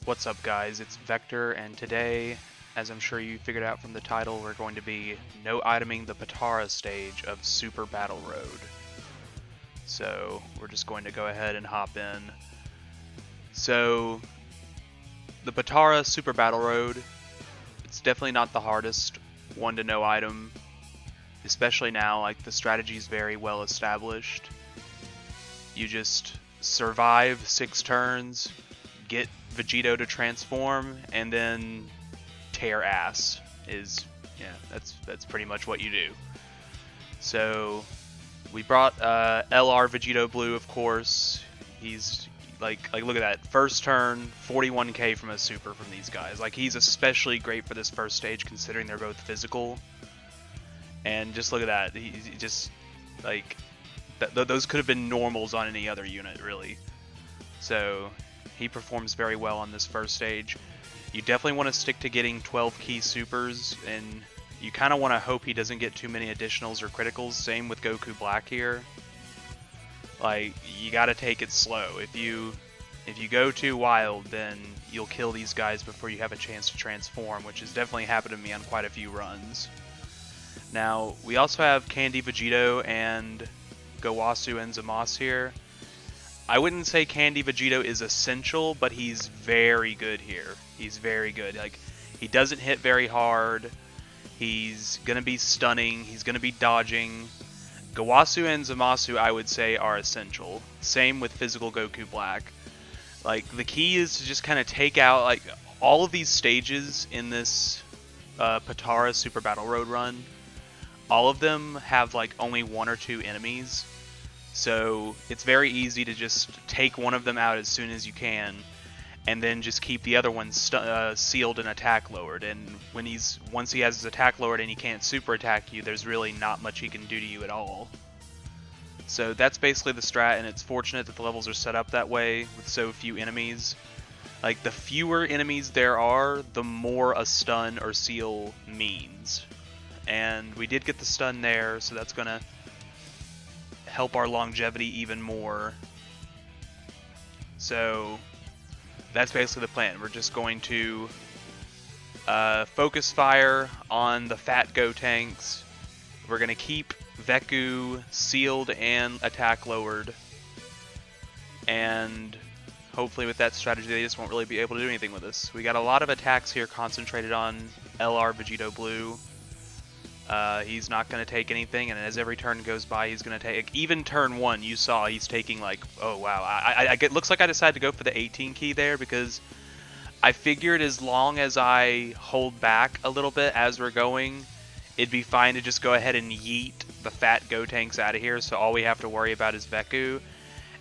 What's up, guys? It's Vector, and today, as I'm sure you figured out from the title, we're going to be no-iteming the Potara stage of Super Battle Road. So, we're just going to go ahead and hop in. So, the Potara Super Battle Road, it's definitely not the hardest one to no-item, especially now, like, the strategy is very well established. You just survive 6 turns, get Vegito to transform, and then tear ass that's pretty much what you do. So we brought LR Vegito Blue, of course. He's like look at that, first turn 41k from a super from these guys. Like, he's especially great for this first stage considering they're both physical. And just look at that, he just like those could have been normals on any other unit, really. So he performs very well on this first stage. You definitely want to stick to getting 12 key supers, and you kind of want to hope he doesn't get too many additionals or criticals. Same with Goku Black here. Like, you got to take it slow. If you go too wild, then you'll kill these guys before you have a chance to transform, which has definitely happened to me on quite a few runs. Now, we also have Candy Vegito and Gowasu and Zamasu here. I wouldn't say Candy Vegito is essential, but he's very good here. He's very good. Like, he doesn't hit very hard. He's going to be stunning. He's going to be dodging. Gowasu and Zamasu, I would say, are essential. Same with Physical Goku Black. Like, the key is to just kind of take out, like, all of these stages in this Potara Super Battle Road run. All of them have, like, only 1 or 2 enemies. So it's very easy to just take one of them out as soon as you can, and then just keep the other one sealed and attack lowered. And once he has his attack lowered and he can't super attack you, there's really not much he can do to you at all. So that's basically the strat, and it's fortunate that the levels are set up that way with so few enemies. Like, the fewer enemies there are, the more a stun or seal means. And we did get the stun there, so that's gonna help our longevity even more. So that's basically the plan. We're just going to focus fire on the fat Go tanks. We're going to keep Veku sealed and attack lowered. And hopefully with that strategy they just won't really be able to do anything with us. We got a lot of attacks here concentrated on LR Vegito Blue. He's not going to take anything, and as every turn goes by, he's going to take... Even turn 1, you saw he's taking, like... Oh, wow. It looks like I decided to go for the 18 key there, because I figured as long as I hold back a little bit as we're going, it'd be fine to just go ahead and yeet the fat Go tanks out of here, so all we have to worry about is Veku.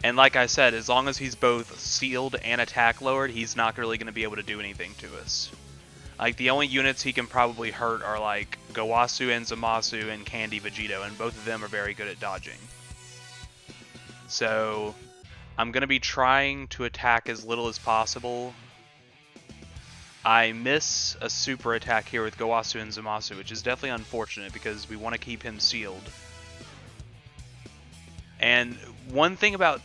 And like I said, as long as he's both sealed and attack lowered, he's not really going to be able to do anything to us. Like, the only units he can probably hurt are, like, Gowasu and Zamasu and Candy Vegito, and both of them are very good at dodging. So I'm going to be trying to attack as little as possible. I miss a super attack here with Gowasu and Zamasu, which is definitely unfortunate because we want to keep him sealed. And one thing about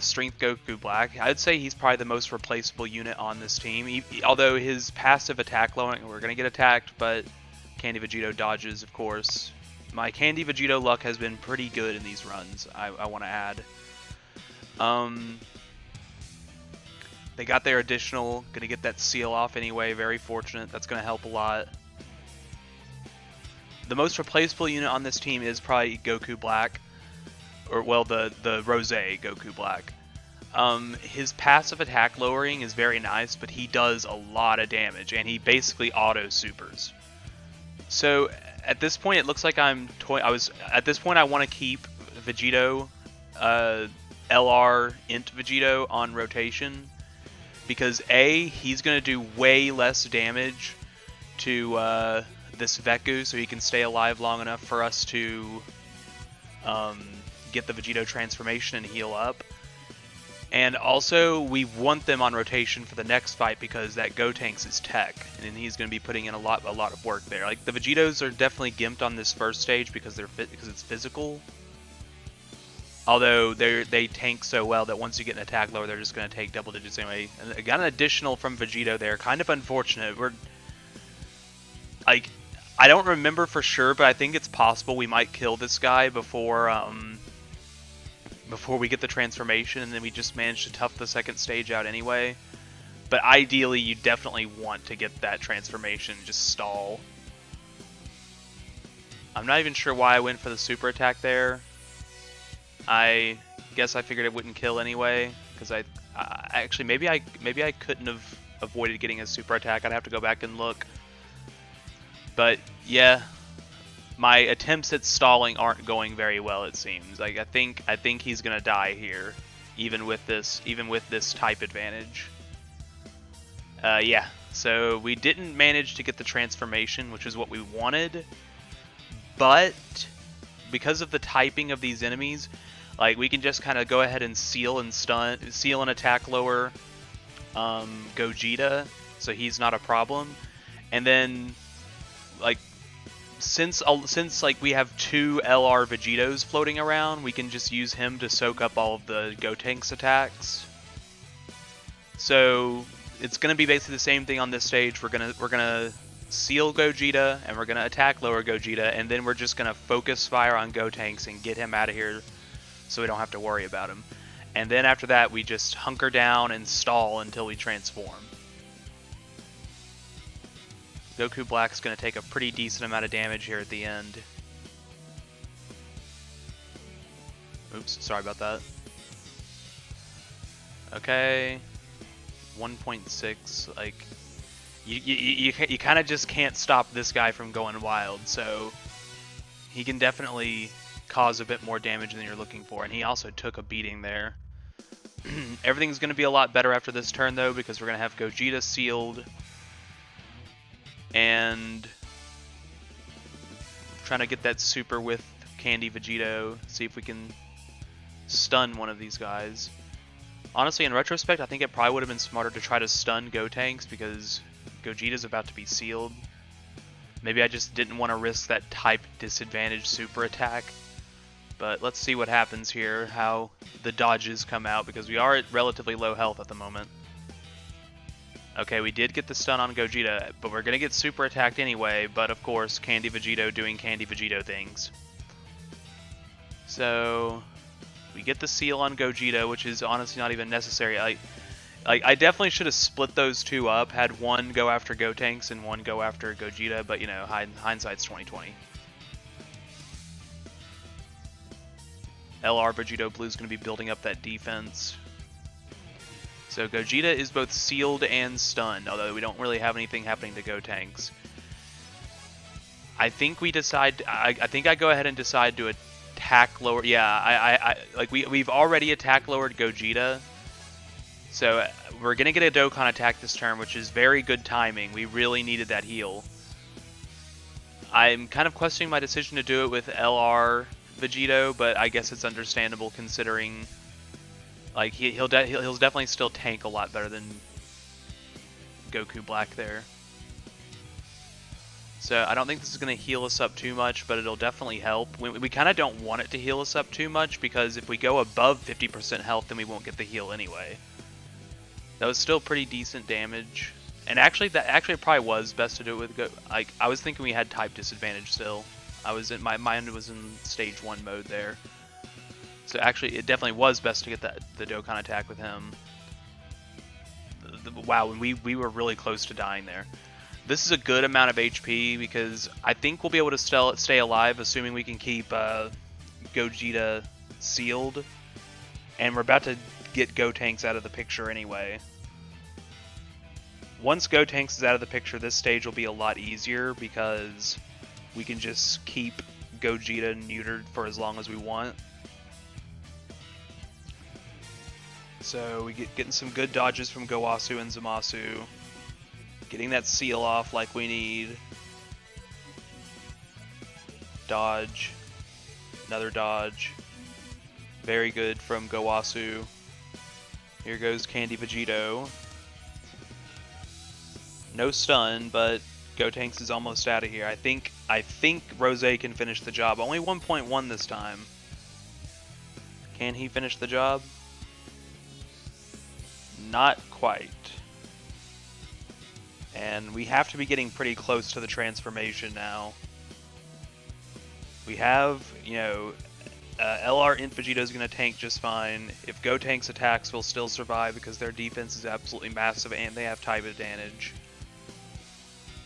Strength Goku Black, I'd say he's probably the most replaceable unit on this team. Although his passive attack lowering, we're going to get attacked, but Candy Vegito dodges, of course. My Candy Vegito luck has been pretty good in these runs, I want to add. They got their additional, going to get that seal off anyway, very fortunate, that's going to help a lot. The most replaceable unit on this team is probably Goku Black. Or, well, the Rose Goku Black. His passive attack lowering is very nice, but he does a lot of damage, and he basically auto supers. So at this point, it looks like at this point I want to keep Vegito, LR Int Vegito on rotation, because he's going to do way less damage to this Veku, so he can stay alive long enough for us to get the Vegito transformation and heal up. And also, we want them on rotation for the next fight because that Gotenks is tech, and he's going to be putting in a lot of work there. Like, the Vegitos are definitely gimped on this first stage because it's physical. Although they tank so well that once you get an attack lower, they're just going to take double digits anyway. And I got an additional from Vegito there. Kind of unfortunate. We're like, I don't remember for sure, but I think it's possible we might kill this guy before we get the transformation, and then we just manage to tough the second stage out anyway. But ideally, you definitely want to get that transformation, just stall. I'm not even sure why I went for the super attack there. I guess I figured it wouldn't kill anyway, because actually maybe I couldn't have avoided getting a super attack. I'd have to go back and look. But yeah, my attempts at stalling aren't going very well. It seems like I think he's gonna die here, even with this type advantage. Yeah, so we didn't manage to get the transformation, which is what we wanted. But because of the typing of these enemies, like, we can just kind of go ahead and seal and attack lower Gogeta, so he's not a problem. And then, like, since like we have 2 LR Vegitos floating around, we can just use him to soak up all of the Gotenks attacks. So it's gonna be basically the same thing on this stage. We're gonna seal Gogeta, and we're gonna attack lower Gogeta, and then we're just gonna focus fire on Gotenks and get him out of here, so we don't have to worry about him. And then after that, we just hunker down and stall until we transform. Goku Black's going to take a pretty decent amount of damage here at the end. Oops, sorry about that. Okay, 1.6, like, you kind of just can't stop this guy from going wild, so he can definitely cause a bit more damage than you're looking for, and he also took a beating there. Everything's going to be a lot better after this turn, though, because we're going to have Gogeta sealed, and trying to get that super with Candy Vegito, see if we can stun one of these guys. Honestly, in retrospect, I think it probably would have been smarter to try to stun Gotenks, because Gogeta's about to be sealed. Maybe I just didn't want to risk that type disadvantage super attack. But let's see what happens here, how the dodges come out, because we are at relatively low health at the moment. Okay, we did get the stun on Gogeta, but we're going to get super attacked anyway, but of course, Candy Vegito doing Candy Vegito things. So, we get the seal on Gogeta, which is honestly not even necessary. I definitely should have split those two up, had one go after Gotenks and one go after Gogeta, but you know, hindsight's 20/20. LR Vegito Blue is going to be building up that defense. So Gogeta is both sealed and stunned, although we don't really have anything happening to Gotenks. I think we decide. I think I go ahead and decide to attack lower. Yeah, we've already attack lowered Gogeta, so we're gonna get a Dokkan attack this turn, which is very good timing. We really needed that heal. I'm kind of questioning my decision to do it with LR Vegito, but I guess it's understandable considering, like, he'll definitely still tank a lot better than Goku Black there. So I don't think this is going to heal us up too much, but it'll definitely help. We kind of don't want it to heal us up too much, because if we go above 50% health, then we won't get the heal anyway. That was still pretty decent damage. And actually, it probably was best to do it with I was thinking we had type disadvantage still. My mind was in stage 1 mode there. So actually, it definitely was best to get the Dokkan attack with him. Wow, we were really close to dying there. This is a good amount of HP, because I think we'll be able to stay alive, assuming we can keep Gogeta sealed. And we're about to get Gotenks out of the picture anyway. Once Gotenks is out of the picture, this stage will be a lot easier, because we can just keep Gogeta neutered for as long as we want. So we getting some good dodges from Gowasu and Zamasu. Getting that seal off like we need. Dodge. Another dodge. Very good from Gowasu. Here goes Candy Vegito. No stun, but Gotenks is almost out of here. I think Rose can finish the job. Only 1.1 this time. Can he finish the job? Not quite. And we have to be getting pretty close to the transformation now. We have, you know, LR Vegito is going to tank just fine. If Gotank's attacks will still survive because their defense is absolutely massive and they have type advantage.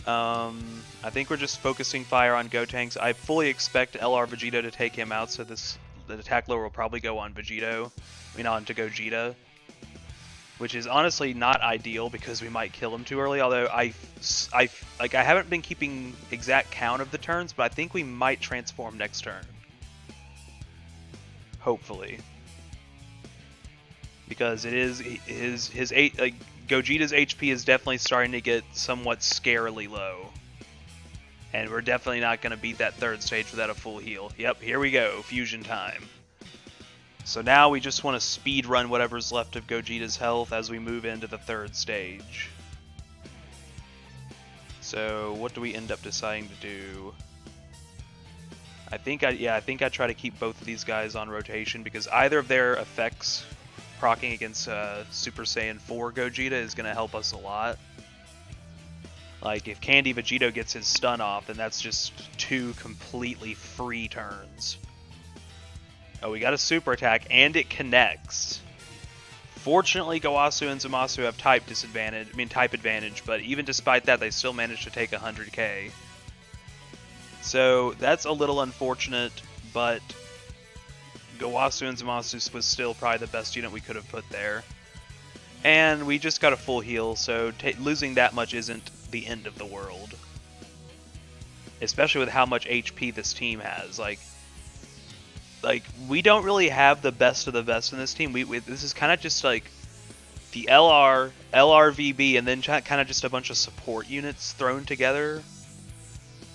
I think we're just focusing fire on Gotanks. I fully expect LR Vegito to take him out, so the attack lower will probably go on Vegito. I mean, on to Gogeta. Which is honestly not ideal because we might kill him too early, although I haven't been keeping exact count of the turns, but I think we might transform next turn. Hopefully. Because it is Gogeta's HP is definitely starting to get somewhat scarily low. And we're definitely not going to beat that third stage without a full heal. Yep, here we go, fusion time. So now we just want to speed run whatever's left of Gogeta's health as we move into the third stage. So what do we end up deciding to do? I think I try to keep both of these guys on rotation because either of their effects proccing against Super Saiyan 4 Gogeta is going to help us a lot. Like if Candy Vegito gets his stun off, then that's just 2 completely free turns. Oh, we got a super attack, and it connects. Fortunately, Gowasu and Zamasu have type advantage, but even despite that, they still managed to take 100k. So, that's a little unfortunate, but Gowasu and Zamasu was still probably the best unit we could have put there. And we just got a full heal, so losing that much isn't the end of the world. Especially with how much HP this team has. Like we don't really have the best of the best in this team. This is kind of just like the LRVB, and then kind of just a bunch of support units thrown together.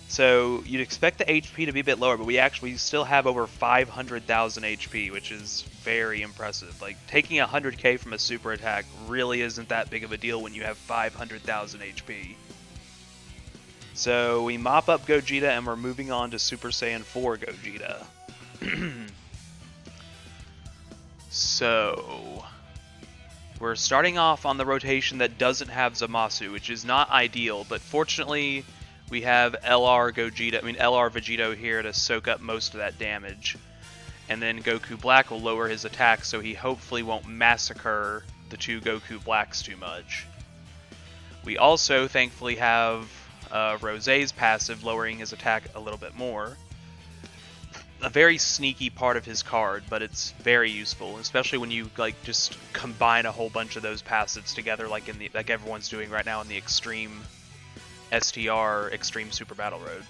So you'd expect the HP to be a bit lower, but we still have over 500,000 HP, which is very impressive. Like taking 100k from a super attack really isn't that big of a deal when you have 500,000 HP. So we mop up Gogeta and we're moving on to Super Saiyan 4 Gogeta. So we're starting off on the rotation that doesn't have Zamasu, which is not ideal, but fortunately we have LR Vegito here to soak up most of that damage. And then Goku Black will lower his attack so he hopefully won't massacre the 2 Goku Blacks too much. We also thankfully have Rosé's passive lowering his attack a little bit more. A very sneaky part of his card, but it's very useful, especially when you like just combine a whole bunch of those passives together, like everyone's doing right now in the Extreme Super Battle Road.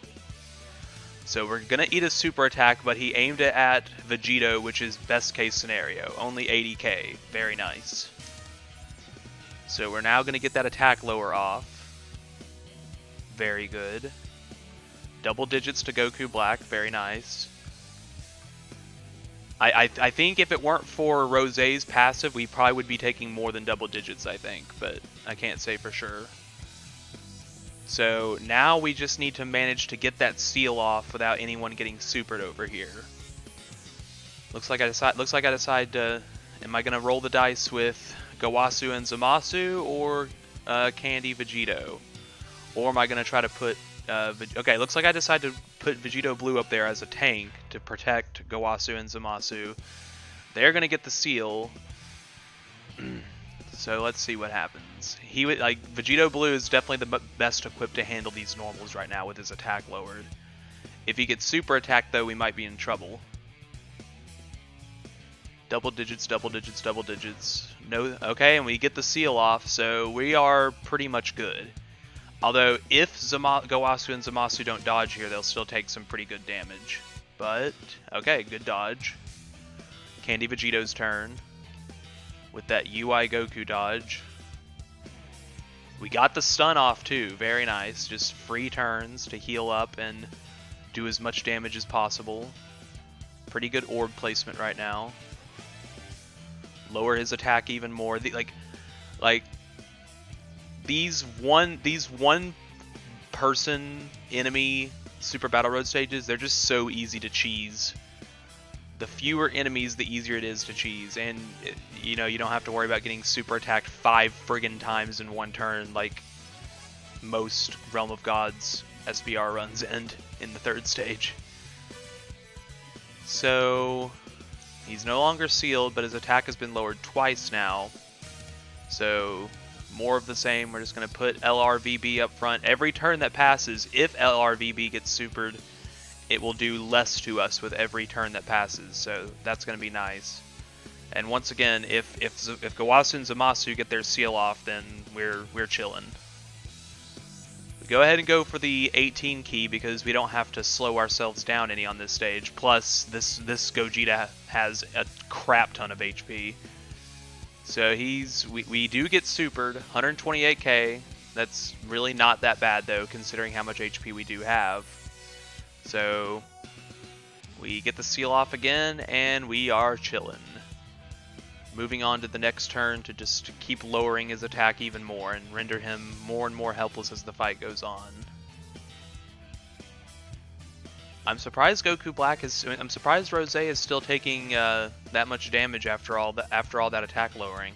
So we're gonna eat a super attack, but he aimed it at Vegito, which is best case scenario, only 80k, very nice. So we're now gonna get that attack lower off. Very good. Double digits to Goku Black, very nice. I think if it weren't for Rosé's passive, we probably would be taking more than double digits, I think, but I can't say for sure. So now we just need to manage to get that seal off without anyone getting supered over here. Looks like I decide to, am I gonna roll the dice with Gowasu and Zamasu or Candy Vegito? Or am I gonna try to put okay, looks like I decided to put Vegito Blue up there as a tank to protect Gowasu and Zamasu. They're gonna get the seal. So let's see what happens. Vegito Blue is definitely the best equipped to handle these normals right now with his attack lowered. If he gets super attacked though, we might be in trouble. Double digits, double digits, double digits. No, okay, and we get the seal off, so we are pretty much good. Although, if Gowasu and Zamasu don't dodge here, they'll still take some pretty good damage. But, okay, good dodge. Candy Vegito's turn. With that UI Goku dodge. We got the stun off too, very nice. Just free turns to heal up and do as much damage as possible. Pretty good orb placement right now. Lower his attack even more. These one person enemy Super Battle Road stages, they're just so easy to cheese. the fewer enemies, the easier it is to cheese, and you know, you don't have to worry about getting super attacked 5 friggin' times in one turn like most Realm of Gods SBR runs end in the 3rd stage. So he's no longer sealed, but his attack has been lowered twice now. So more of the same. We're just going to put LRVB up front. Every turn that passes, if LRVB gets supered, it will do less to us with every turn that passes. So that's going to be nice. And once again, if Gowasu and Zamasu get their seal off, then we're chilling. We go ahead and go for the 18 key because we don't have to slow ourselves down any on this stage. Plus, this Gogeta has a crap ton of HP. So we do get supered, 128k. That's really not that bad though, considering how much HP we do have. So we get the seal off again, and we are chilling. Moving on to the next turn to just keep lowering his attack even more and render him more and more helpless as the fight goes on. I'm surprised Goku Black I'm surprised Rose is still taking that much damage after all that attack lowering.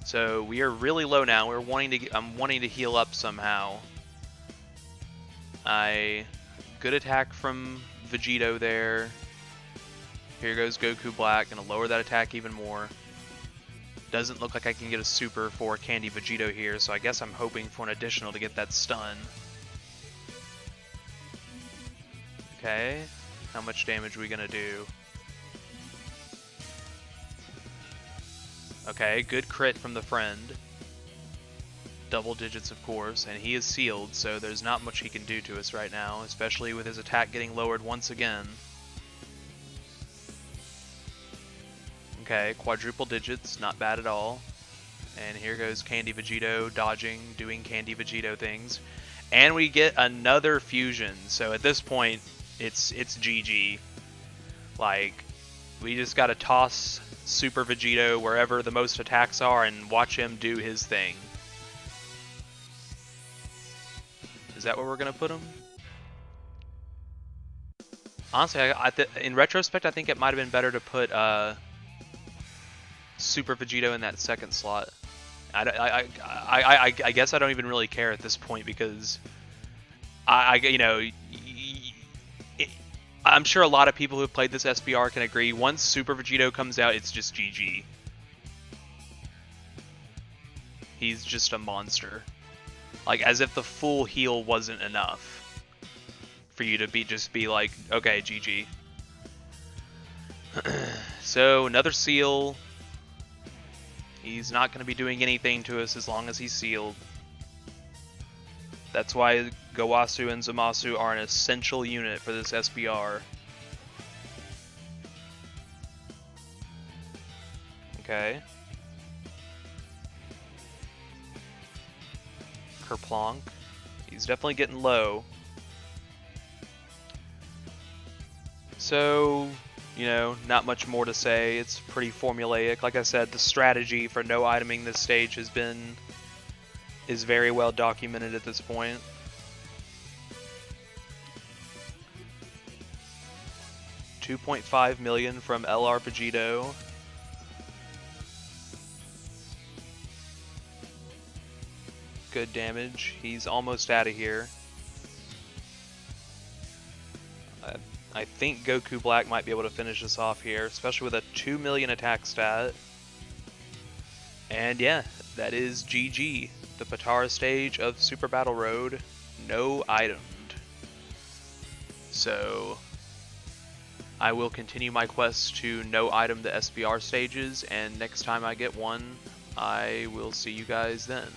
So we are really low now. I'm wanting to heal up somehow. Good attack from Vegito there. Here goes Goku Black, gonna lower that attack even more. Doesn't look like I can get a super for Candy Vegito here, so I guess I'm hoping for an additional to get that stun. Okay, how much damage are we gonna do? Okay, good crit from the friend. Double digits, of course, and he is sealed, so there's not much he can do to us right now, especially with his attack getting lowered once again. Okay, quadruple digits, not bad at all. And here goes Candy Vegito dodging, doing Candy Vegito things. And we get another fusion, so at this point, it's GG. Like, we just gotta toss Super Vegito wherever the most attacks are and watch him do his thing. Is that where we're gonna put him? Honestly, in retrospect, I think it might have been better to put Super Vegito in that second slot. I guess I don't even really care at this point because you know, I'm sure a lot of people who have played this SBR can agree. Once Super Vegito comes out, it's just GG. He's just a monster. Like, as if the full heal wasn't enough for you to just be like, okay, GG. So, another seal. He's not going to be doing anything to us as long as he's sealed. That's why Gowasu and Zamasu are an essential unit for this SBR. Okay. Kerplonk. He's definitely getting low. So, you know, not much more to say. It's pretty formulaic. Like I said, the strategy for no iteming this stage is very well documented at this point. $2.5 million from LR Vegito. Good damage. He's almost out of here. I think Goku Black might be able to finish this off here, especially with a 2 million attack stat. And yeah, that is GG. The Potara stage of Super Battle Road, no itemed. So, I will continue my quest to no item the SBR stages, and next time I get one, I will see you guys then.